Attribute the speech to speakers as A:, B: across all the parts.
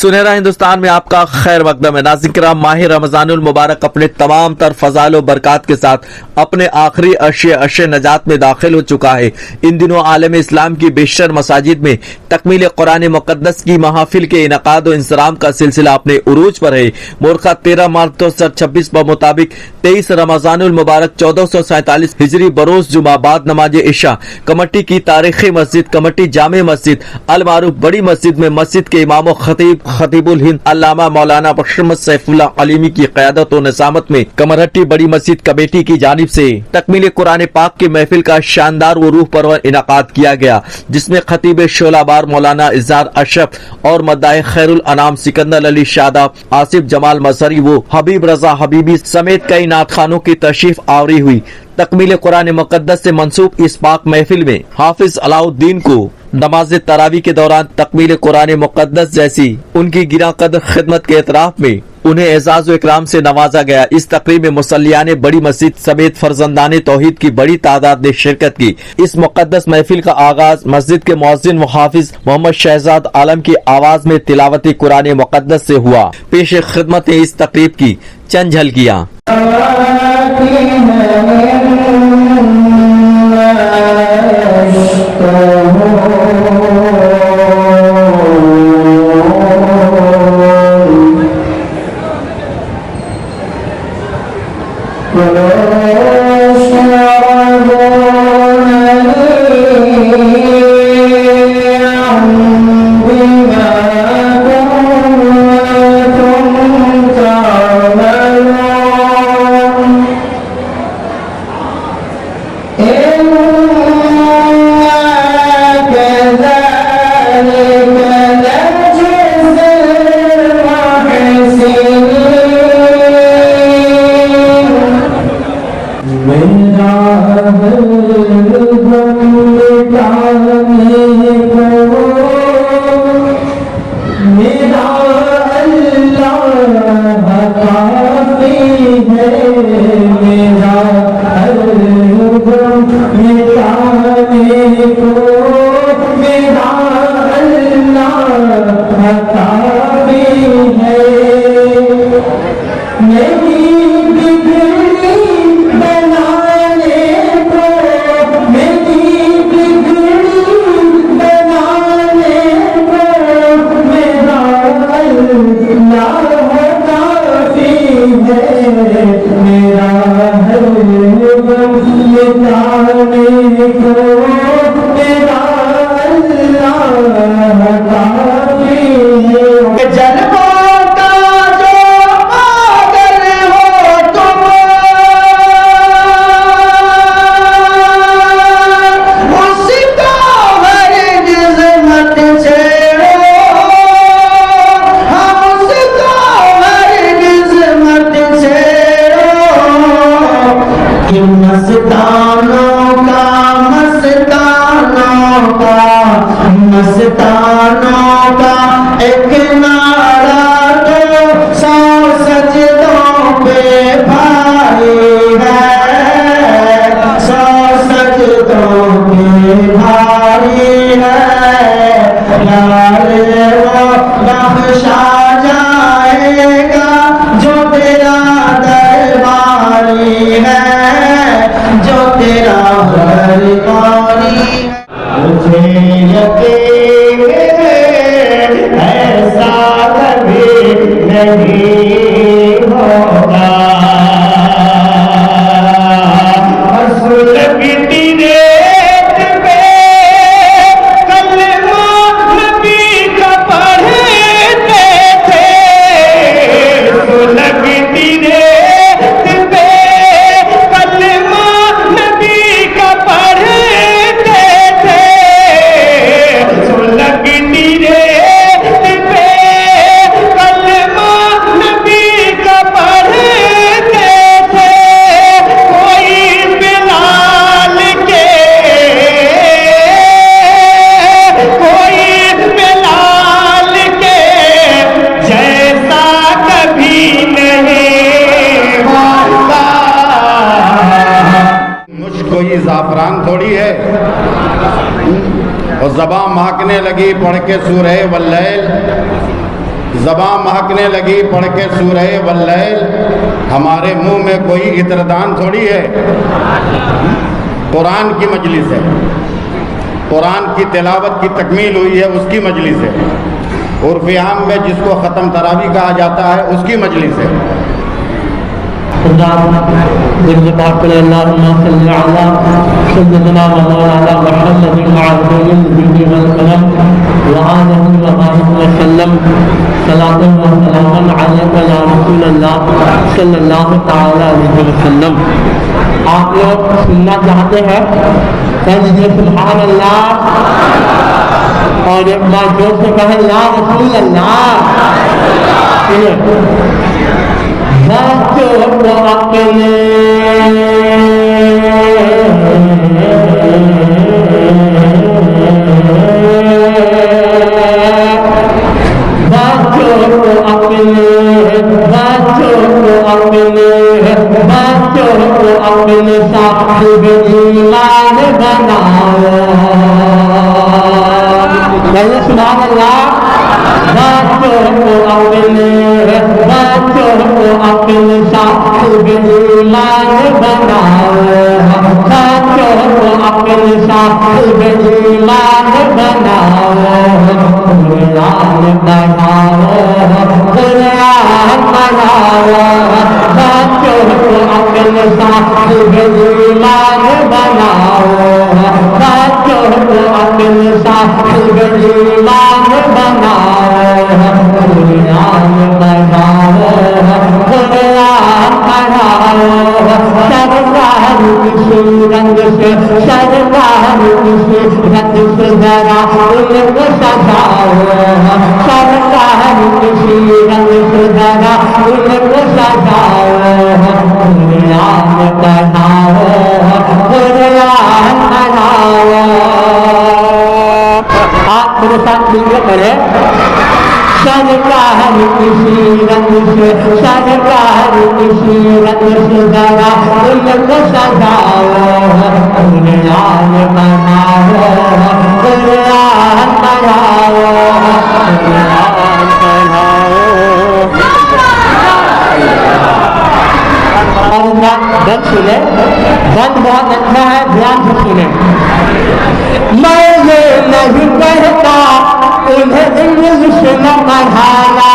A: سنہرا ہندوستان میں آپ کا خیر مقدم ہے۔ ناظرین کرام، ماہ رمضان المبارک اپنے تمام تر فضائل و برکات کے ساتھ اپنے آخری عرش نجات میں داخل ہو چکا ہے۔ ان دنوں عالم اسلام کی بیشتر مساجد میں تکمیل قرآن مقدس کی محافل کے انعقاد و انصرام کا سلسلہ اپنے عروج پر ہے۔ مورخہ 13 مارچ 2026 بمطابق 23 رمضان المبارک 1447 ہجری بروز جمعہ بعد نماز عشاء کمیٹی کی تاریخی مسجد کمیٹی جامع مسجد المعروف بڑی مسجد میں مسجد کے امام و خطیب الہند علامہ مولانا بشر سیف اللہ علیمی کی قیادت و نظامت میں کمرہٹی بڑی مسجد کمیٹی کی جانب سے تکمیل قرآن پاک کی محفل کا شاندار و روح پرور انعقاد کیا گیا، جس میں خطیب شعلہ بار مولانا اظہار اشرف اور مداح خیر الانام سکندر علی شاداب، آصف جمال مظہری و حبیب رضا حبیبی سمیت کئی نعت خوانوں کی تشریف آوری ہوئی۔ تکمیل قرآن مقدس سے منسوب اس پاک محفل میں حافظ علاء الدین کو نماز تراویح کے دوران تکمیل قرآن مقدس جیسی ان کی گراں قدر خدمت کے اعتراف میں انہیں اعزاز و اکرام سے نوازا گیا۔ اس تقریب میں مصلیان بڑی مسجد سمیت فرزندان توحید کی بڑی تعداد نے شرکت کی۔ اس مقدس محفل کا آغاز مسجد کے مؤذن و حافظ محمد شہزاد عالم کی آواز میں تلاوت قرآن مقدس سے ہوا۔ پیش خدمت اس تقریب کی چند جھلکیاں۔
B: زعفران تھوڑی ہے، اور زباں مہکنے لگی پڑھ کے سورہ واللیل، زبان مہکنے لگی پڑھ کے سورہ واللیل، ہمارے منہ میں کوئی عطردان تھوڑی ہے، قرآن کی مجلس ہے، قرآن کی تلاوت کی تکمیل ہوئی ہے، اس کی مجلس ہے، عرف عام میں جس کو ختم تراویح کہا جاتا ہے اس کی مجلس ہے۔
C: اللهم صل على سيدنا ومولانا محمد وعلى آله والقلم وآله وصحبه وسلم صلاة وسلاما عليك يا رسول الله صلی اللہ تعالی علیہ وسلم۔ آپ لوگ سننا چاہتے ہیں کہیے سبحان اللہ، اور ایک بار جوش سے کہیں یا رسول اللہ۔ بچوں کو اپنے اپنے صاحب ایمان بناؤ، کہیے سبحان اللہ۔ بچوں کو اپنے صاحب ایمان بناؤ، بچوں کو اپنے صاحب ایمان بناؤ، قرآن پڑھاؤ، قرآن پڑھاؤ، بچوں کو اپنے صاحب ایمان بناؤ، بچوں کو اپنے صاحب ایمان بناؤ، قرآن پڑھاؤ، قرآن پڑھاؤ، سرکار کی صورت سے، سرکار کی صورت سے ذرا ان کو سجاؤ، سرکار کی صورت سے ذرا ان کو سجاؤ، قرآن پڑھاؤ، قرآن پڑھاؤ۔ آپ میرے ساتھ مل کے پڑھیں، سرکار کی صورت سے، سرکار کی صورت سے ذرا ان کو سجاؤ، قرآن پڑھاؤ، قرآن پڑھاؤ، قرآن پڑھاؤ۔ اور بند سنیں، بند بہت اچھا ہے، دھیان سے سنیں۔ میں یہ نہیں کہتا انہیں انگلش نہ پڑھانا،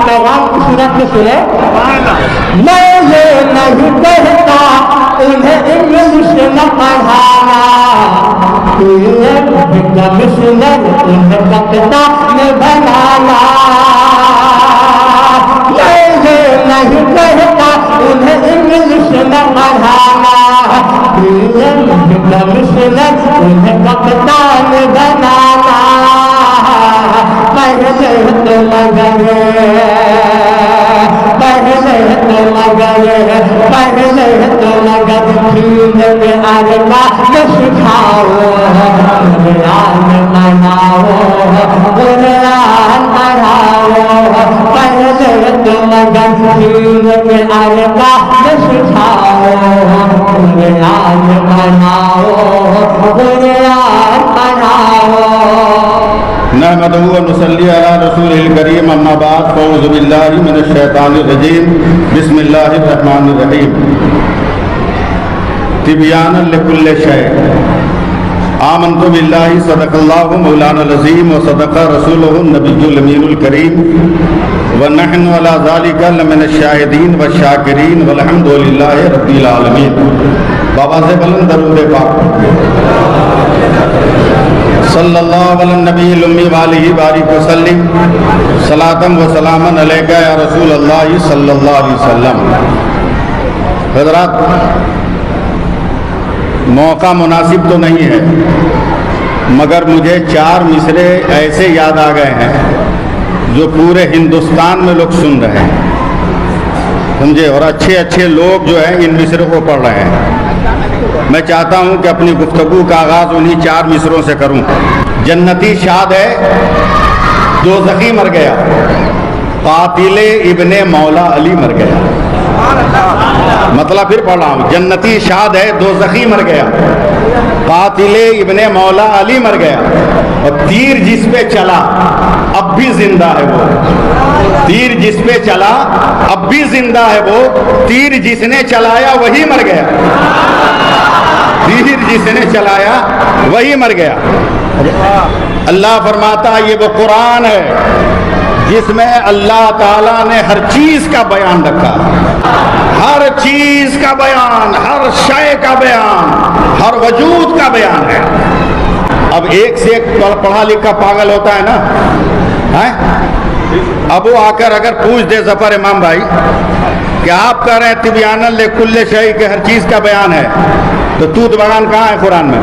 C: پیغام کی صورت میں سنیں، میں یہ نہیں کہتا انہیں انگلش نہ پڑھانا، کمشنر انہیں کپتان بنانا، میں یہ نہیں کہتا انہیں انگلش نہ پڑھانا، کمشنر انہیں کپتان بنانا، پہلے تو مگر دین میں اللہ میں سکھاؤ، قرآن پڑھاؤ، قرآن پڑھاؤ، پہلے تو مگر دین میں اللہ میں سکھاؤ، قرآن پڑھاؤ، قرآن پڑھاؤ۔
B: نحمدہ و نصلی علی رسول الکریم، اما بعد، فاعوذ باللہ من الشیطان الرجیم، بسم اللہ الرحمن الرحیم۔ تبیانا لکل شیء، آمنت باللہ، صدق اللہ مولانا العظیم و صدق رسولہ النبی الامین الکریم، ونحن علی ذالک لمن الشاہدین والشاکرین والحمد للہ رب العالمین۔ بابا سے بلند درود پاک صلی اللہ علیہ نبی الامی وآلہ بارک وسلم، صلاۃ و سلاما علیکہ یا رسول اللہ صلی اللہ علیہ وسلم۔ حضرات، موقع مناسب تو نہیں ہے، مگر مجھے 4 مصرے ایسے یاد آ گئے ہیں جو پورے ہندوستان میں لوگ سن رہے ہیں، سمجھے، اور اچھے اچھے لوگ جو ہیں ان مصروں کو پڑھ رہے ہیں۔ میں چاہتا ہوں کہ اپنی گفتگو کا آغاز انہی 4 مصروں سے کروں۔ جنتی شاد ہے، دوزخی مر گیا، قاتل ابن مولا علی مر گیا۔ مطلب پھر پڑھ رہا ہوں، جنتی شاد ہے دوزخی مر گیا، قاتل ابن مولا علی مر گیا، اور تیر جس پہ چلا اب بھی زندہ ہے وہ، تیر جس پہ چلا اب بھی زندہ ہے وہ، تیر جس نے چلایا وہی مر گیا، تیر جس نے چلایا وہی مر گیا۔ اللہ فرماتا ہے یہ وہ قرآن ہے جس میں اللہ تعالیٰ نے ہر چیز کا بیان رکھا، ہر چیز کا بیان، ہر شے کا بیان، ہر وجود کا بیان ہے۔ اب ایک سے ایک پڑھا لکھا پاگل ہوتا ہے نا، اب وہ آ کر اگر پوچھ دے ظفر امام بھائی کہ آپ کہہ رہے ہیں تبیاناً لکل شیء کہ ہر چیز کا بیان ہے، تو توت بگان کہاں ہے قرآن میں؟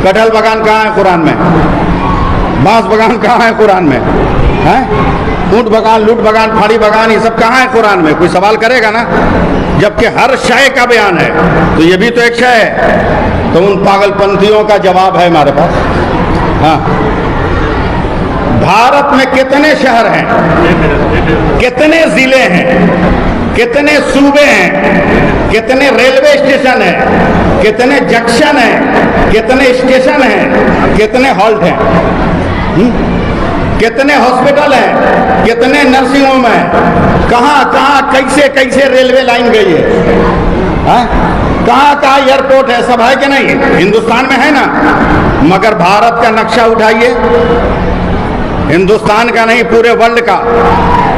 B: کٹہل بگان کہاں ہے قرآن میں؟ بانس بگان کہاں ہے قرآن میں؟ اونٹ بگان، لوٹ بگان، پھاڑی بگان، یہ سب کہاں ہے قرآن میں؟ کوئی سوال کرے گا نا؟ جبکہ ہر شے کا بیان ہے، تو یہ بھی تو ایک شے ہے۔ تو ان پاگل پنتھیوں کا جواب ہے ہمارے پاس۔ ہاں، بھارت میں کتنے شہر ہیں، کتنے ضلع ہیں، کتنے صوبے ہیں، کتنے ریلوے اسٹیشن ہیں، کتنے جنکشن ہیں، کتنے اسٹیشن ہیں، کتنے ہالٹ ہیں، کتنے ہاسپٹل ہیں، کتنے نرسنگ ہوم ہیں، کہاں کہاں کیسے کیسے ریلوے لائن گئی ہے، کہاں کہاں ایئرپورٹ ہے، سب ہے کہ نہیں؟ ہندوستان میں ہے نا، مگر بھارت کا نقشہ اٹھائیے، ہندوستان کا نہیں پورے ورلڈ کا،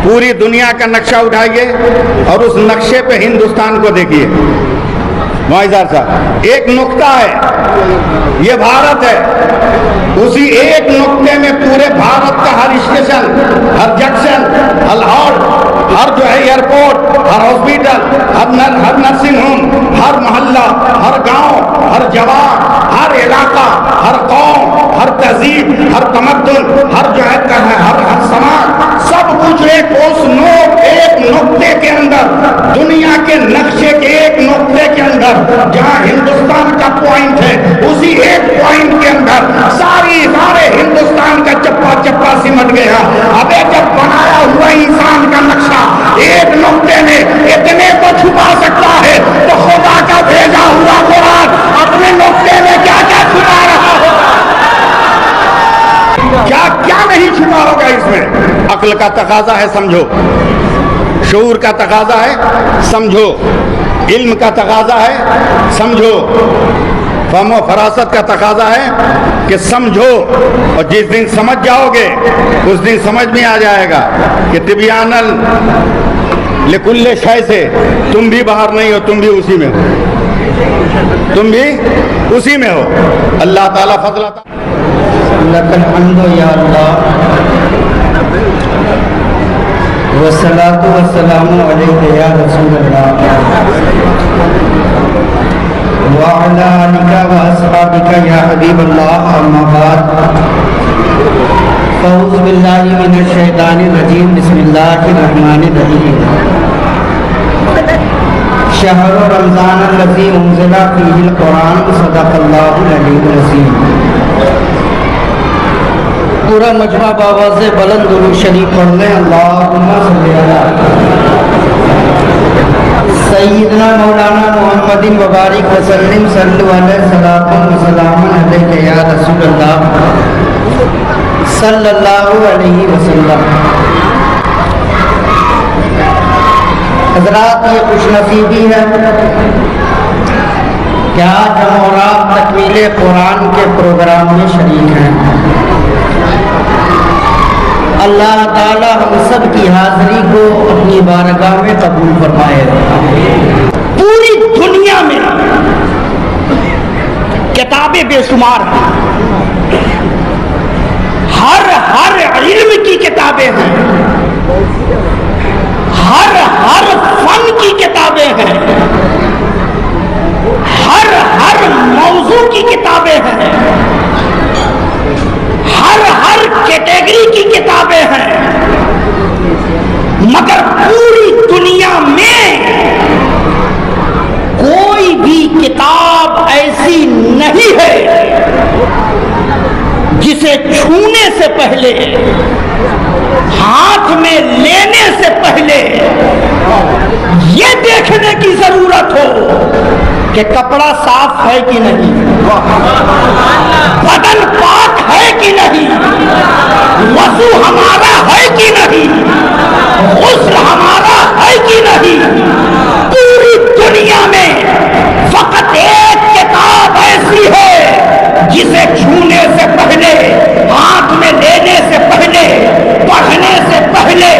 B: پوری دنیا کا نقشہ اٹھائیے اور اس نقشے پہ ہندوستان کو دیکھیے۔ معاذ صاحب ایک نقطہ ہے، یہ بھارت ہے، اسی ایک نقطے میں پورے بھارت کا ہر اسٹیشن، ہر جنکشن، ہر ہالٹ، ہر جو ہے ایئرپورٹ، ہر ہاسپٹل، ہر نرسنگ ہوم، ہر محلہ، ہر گاؤں، ہر جوان، ہر علاقہ، ہر قوم، ہر تہذیب، ہر تمدن، ہر جو ہے ہر سماج، سب کچھ ایک نقطے کے اندر، دنیا کے نقشے کے ایک نقطے کے اندر، جہاں ہندوستان کا پوائنٹ ہے، اسی ایک پوائنٹ کے اندر سارے ہندوستان کا چپا چپا سمٹ گیا۔ ابے جب بنایا ہوا انسان کا نقشہ ایک نقطے میں اتنے کو چھپا سکتا ہے، تو خدا کا بھیجا ہوا قرآن اپنے نقطے میں کیا کیا چھپا رہا ہوگا، کیا کیا نہیں چھپا ہوگا اس میں۔ عقل کا تقاضا ہے سمجھو، شعور کا تقاضا ہے سمجھو، علم کا تقاضا ہے سمجھو، فہم و فراست کا تقاضا ہے کہ سمجھو، اور جس دن سمجھ جاؤ گے اس دن سمجھ میں آ جائے گا کہ تبیاناً لکل شے سے تم بھی باہر نہیں ہو، تم بھی اسی میں ہو، تم بھی اسی میں ہو۔ اللہ تعالیٰ فضل عطا۔
D: لک الحمد یا اللہ، والصلاۃ والسلام علیک یا رسول اللہ، وعلی آلک واصحابک یا حبیب اللہ، اما بعد، اعوذ باللہ من الشیطان الرجیم، بسم اللہ الرحمن الرحیم۔ شہر رمضان الذی انزل فیہ القرآن، صدق اللہ العلی العظیم۔ پورا مجمع بآواز بلند درود شریف پڑھ لیں، اللہم صلی علی سیدنا مولانا محمد مبارک وسلم، صلو علیہ صلاۃ و سلام علیک یا رسول اللہ صلی اللہ علیہ وسلم۔ حضرات، یہ خوش نصیبی ہے کہ آج ہم اور آپ تکمیل قرآن کے پروگرام میں شریک ہیں۔ اللہ تعالی ہم سب کی حاضری کو اپنی بارگاہ میں قبول فرمائے۔ پوری دنیا میں کتابیں بے شمار ہیں، ہر علم کی کتابیں ہیں، ہر فن کی کتابیں ہیں، ہر موضوع کی کتابیں ہیں، ہر کیٹیگری کی کتابیں ہیں، مگر پوری دنیا میں کوئی بھی کتاب ایسی نہیں ہے
E: چھونے سے پہلے، ہاتھ میں لینے سے پہلے یہ دیکھنے کی ضرورت ہو کہ کپڑا صاف ہے کہ نہیں، بدن پاک ہے کہ نہیں، وضو ہمارا ہے کہ نہیں، غسل ہمارا ہے کہ نہیں۔ پوری دنیا میں فقط ایک کتاب ایسی ہے جسے چھونے سے پہلے، ہاتھ میں لینے سے پہلے، پڑھنے سے پہلے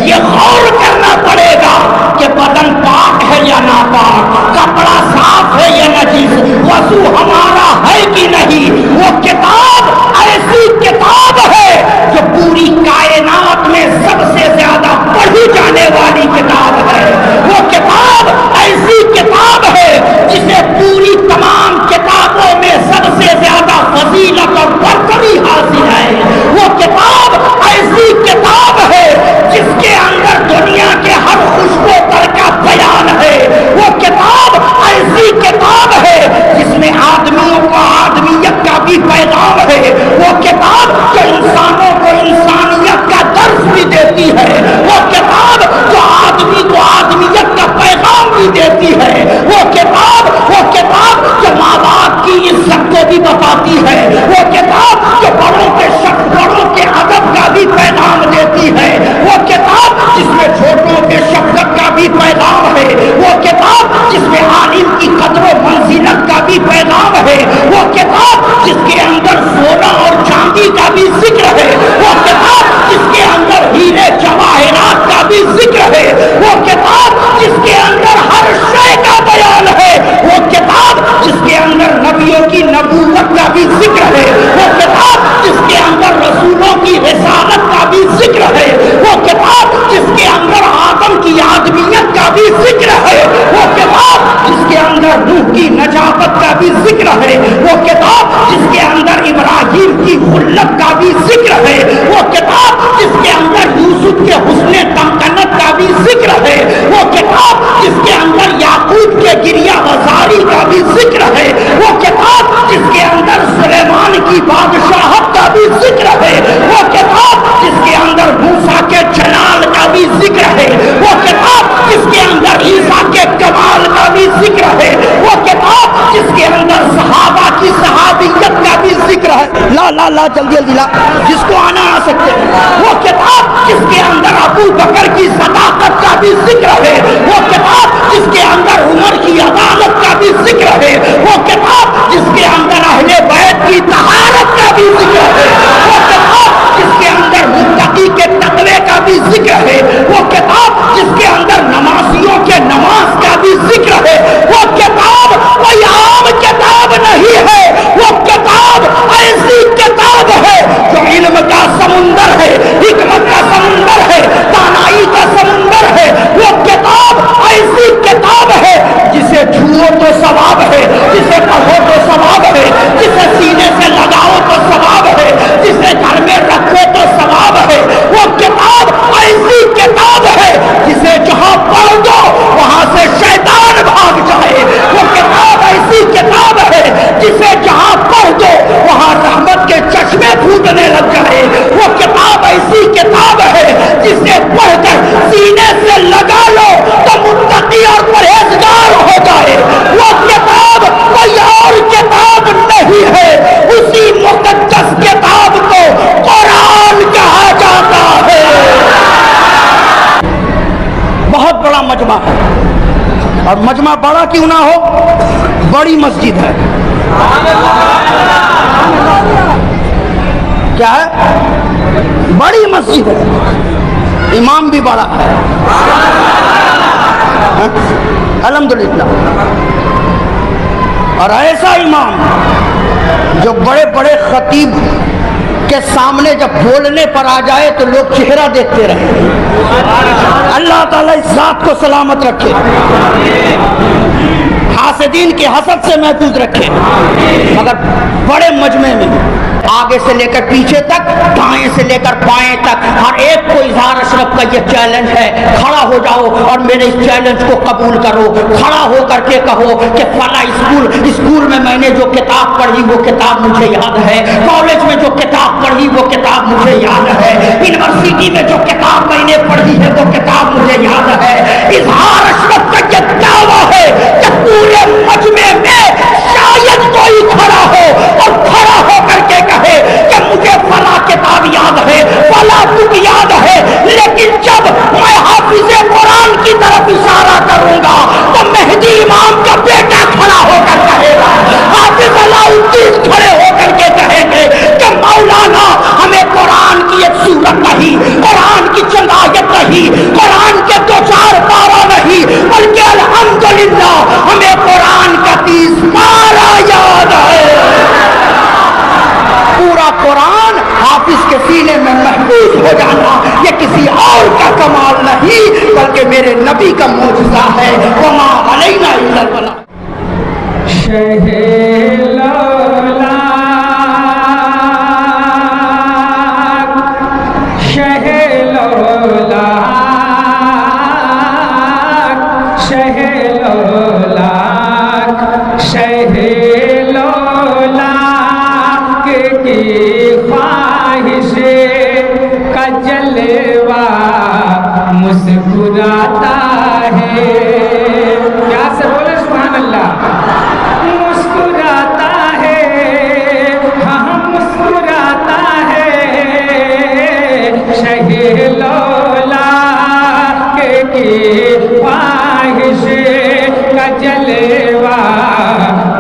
E: یہ غور کرنا پڑے گا کہ بدن پاک ہے یا ناپاک، کپڑا صاف ہے یا نجیس، وضو ہمارا ہے کہ نہیں۔ وہ کتاب ایسی کتاب ہے جو پوری کائنات میں سب سے زیادہ پڑھی جانے والی کتاب ہے۔ وہ کتاب ایسی کتاب ہے جسے پوری تمام کتابوں میں سب سے زیادہ فضیلت اور برتری حاصل ہے۔ وہ کتاب ایسی کتاب ہے جس کے اندر دنیا کے ہر خوشبو تر کا بیان ہے۔ وہ کتاب ایسی کتاب ہے جس میں آدمیوں کو آدمیت کا بھی پیغام ہے۔ وہ کتاب جو انسانوں کو انسانیت کا درس بھی دیتی ہے۔ وہ کتاب جو آدمی کو آدمیت کا پیغام بھی دیتی ہے۔ وہ کتاب جو ماں باپ کی عزت کو بھی بتاتی ہے۔ وہ کتاب جو بڑوں کے ادب کا بھی پیغام دیتی ہے۔ وہ کتاب جس میں چھوٹوں کے شفقت کا بھی پیغام ہے۔ وہ کتاب جس میں عالم کی قدر و منزلت کا بھی پیغام ہے۔ وہ کتاب جس کے اندر سونا اور چاندی کا بھی ذکر ہے۔ وہ کتاب جس کے اندر ہیرے جواہرات کا بھی ذکر ہے۔ وہ کتاب جس کے اندر ہر شے کا بیان ہے۔ وہ کتاب جس کے اندر نبیوں کی نبوت کا بھی ذکر ہے۔ وہ کتاب جس کے اندر رسولوں کی رسالت کا بھی ذکر ہے۔ وہ کتاب جس کے اندر آدم کی آدمیت کا بھی ذکر ہے۔ وہ کتاب جس کے اندر روح کی نجابت کا بھی ذکر ہے۔ وہ کتاب جس کے اندر ابراہیم کی خلت کا بھی ذکر ہے۔ وہ کتاب جس کے اندر یوسف کے حسن تمکنت کا بھی ذکر ہے۔ وہ کتاب جس کے اندر یعقوب کے گریہ وزاری کا بھی ذکر ہے۔ وہ کتاب جس کے اندر سلیمان کی بادشاہت کا بھی ذکر ہے۔ وہ کتاب جس کے اندر موسیٰ کے جلال کا بھی ذکر ہے۔ وہ کتاب جس کے اندر عیسیٰ کے کمال کا بھی ذکر ہے۔ وہ کتاب جس کے اندر صحابہ کی صحابیت کا بھی ذکر ہے۔ لا جلدی جلدی لا، جس کو آنا آ سکتے ہیں۔ وہ کتاب جس کے اندر ابو بکر کی صداقت کا بھی ذکر ہے۔ وہ کتاب جس کے اندر عمر کی عدالت کا بھی ذکر ہے۔ وہ کتاب جس کے اندر اہل بیت کی طہارت کا بھی ذکر ہے۔ وہ کتاب جس کے اندر متقی کے تقوی کا بھی ذکر ہے۔ وہ کتاب جس کے اندر نمازیوں کے نماز کا بھی ذکر ہے۔ وہ کتاب کوئی عام کتاب نہیں ہے، وہ کتاب ایسی کتاب ہے جو علم کا سمندر ہے، حکمت کا سمندر ہے، دانائی کا سمندر ہے۔ وہ کتاب ایسی کتاب ہے جسے چھوؤ تو ثواب ہے، جسے پڑھو تو ثواب ہے، جسے سینے سے لگاؤ تو ثواب ہے، جسے گھر میں رکھو تو ثواب ہے۔ وہ کتاب ایسی کتاب ہے جسے جہاں پڑھ دو وہاں سے شیطان بھاگ جائے۔ وہ کتاب ایسی کتاب ہے جسے جہاں پڑھ دو وہاں رحمت کے چشمے پھوٹنے لگ جائے۔ وہ کتاب ایسی کتاب ہے جسے پڑھ کر سینے سے لگا لو تو متقی اور پرہیزگار ہو جائے۔ وہ کتاب کوئی اور کتاب نہیں ہے، اسی مقدس کتاب کو قرآن کہا جاتا ہے۔ بہت بڑا مجمع ہے، اور مجمع بڑا کیوں نہ ہو، بڑی مسجد ہے۔ کیا ہے؟ بڑی مسجد ہے، امام بھی بڑا ہے، الحمدللہ۔ اور ایسا امام جو بڑے بڑے خطیب کے سامنے جب بولنے پر آ جائے تو لوگ چہرہ دیکھتے رہے۔ اللہ تعالیٰ اس ذات کو سلامت رکھے، حاسدین کے حسد سے محفوظ رکھے۔ مگر بڑے مجمع میں آگے سے لے کر پیچھے تک، دائیں سے لے کر بائیں تک، ہر ایک کو اظہار اشرف کا یہ چیلنج ہے، کھڑا ہو جاؤ اور میرے اس چیلنج کو قبول کرو. کھڑا ہو کر کے کہو کہ فلاں اسکول میں میں نے جو کتاب پڑھی وہ کتاب مجھے یاد ہے، کالج میں جو کتاب پڑھی وہ کتاب مجھے یاد ہے، یونیورسٹی میں جو کتاب میں نے پڑھی ہے وہ کتاب مجھے یاد ہے. اظہار اشرف کا یہ دعویٰ ہے کہ پورے مجمع میں شاید کوئی کھڑا ہو اور کھڑا ہو کر کے کہے کہ مجھے فلاں کتاب یاد ہے، فلاں بک یاد ہے، لیکن جب میں حافظ قرآن کی طرف اشارہ کروں گا تو مہدی امام کا بیٹا کھڑا ہو کر کہے گا، حافظ علاء الدین کھڑے ہو کر کے کہیں گے کہ مولانا ہمیں قرآن کی ایک سورت نہیں، قرآن کی چند آیت نہیں، قرآن کے دو چار پارہ نہیں، بلکہ الحمدللہ ہمیں قرآن کا 30 پارہ یاد ہے. پورا قرآن حافظ کے سینے میں محفوظ ہو جانا یہ کسی اور کا کمال نہیں بلکہ میرے نبی کا معجزہ ہے. وما علینا الا البلاغ.
F: مسکراتا ہے، کیا سے بولے سبحان اللہ، مسکراتا ہے، ہاں مسکراتا ہے، شہ لولا کی خواہش کا جلوہ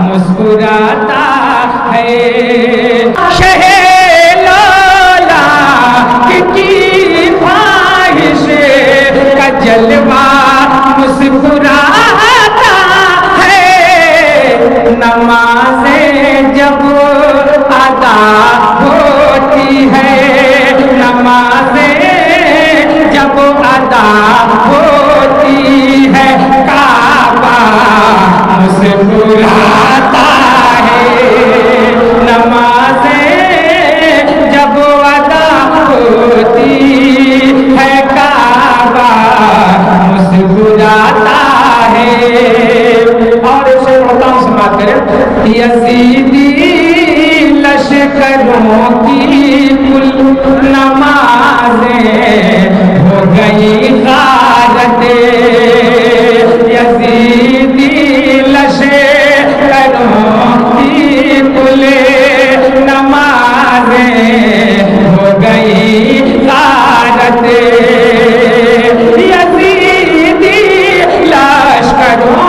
F: مسکراتا ہے، شہ لولا کی خواہش کا جلوہ مسکراتا ہے. نمازیں جب ادا ہوتی ہے، نمازیں جب ادا ہوتی ہے، کعبہ مسکراتا ہے. نمازیں جب ادا ہوتی ہے، کعبہ مسکراتا ہے. اور اسے محترم سماعت کریں. یزیدی لشکروں کی کل نمازیں ہو گئی غارت، یزیدی لشکروں کی کل نمازیں ہو گئی غارت، یزیدی لشکروں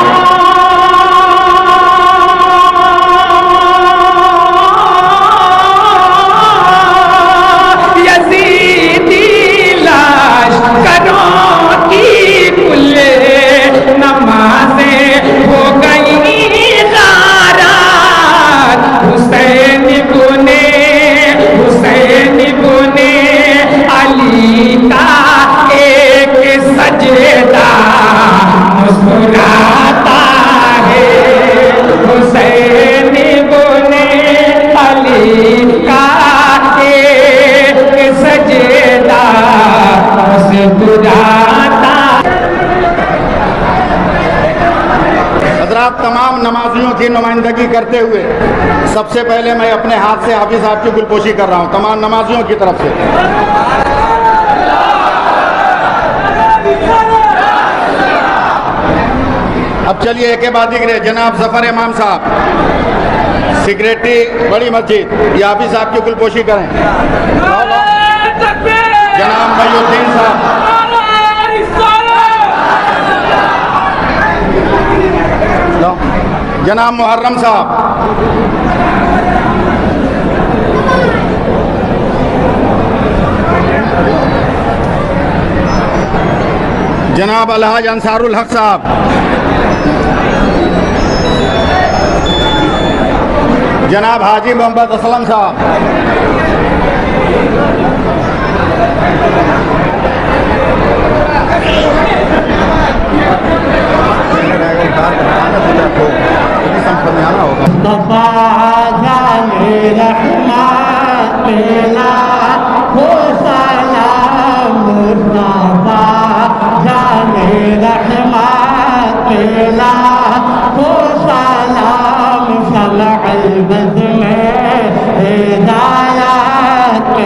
B: تمام نمازیوں کی نمائندگی کرتے ہوئے سب سے پہلے میں اپنے ہاتھ سے حافظ صاحب کی گلپوشی کر رہا ہوں تمام نمازیوں کی طرف سے. اب چلیے ایک کے بعد دیکھ رہے جناب ظفر امام صاحب سیکریٹری بڑی مسجد یہ حافظ صاحب کی گلپوشی کریں. جناب محی الدین صاحب، جناب محرم صاحب، جناب الحاج انصار الحق صاحب، جناب حاجی محمد اسلم صاحب،
C: رحمت